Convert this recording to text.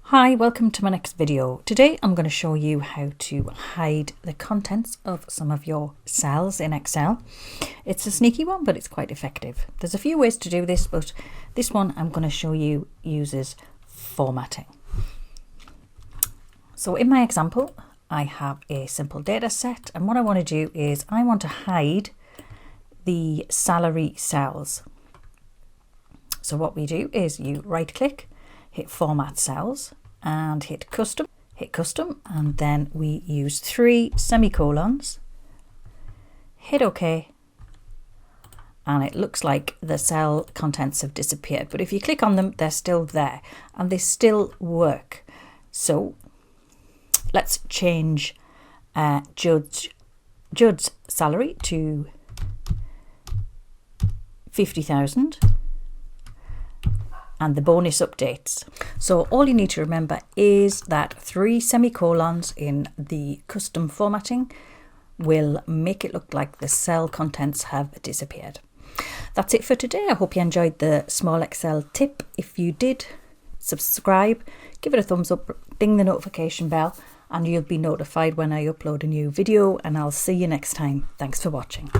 Hi, welcome to my next video. Today I'm going to show you how to hide the contents of some of your cells in Excel. It's a sneaky one, but it's quite effective. There's a few ways to do this, but this one I'm going to show you uses formatting. So in my example, I have a simple data set, and what I want to do is I want to hide the salary cells. So what we do is you right click, hit Format Cells and hit Custom, and then we use 3 semicolons, hit OK, and it looks like the cell contents have disappeared, but if you click on them they're still there and they still work. So let's change Judd's salary to 50,000 and the bonus updates. So all you need to remember is that 3 semicolons in the custom formatting will make it look like the cell contents have disappeared. That's it for today. I hope you enjoyed the small Excel tip. If you did, subscribe, give it a thumbs up, ding the notification bell, and you'll be notified when I upload a new video, and I'll see you next time. Thanks for watching.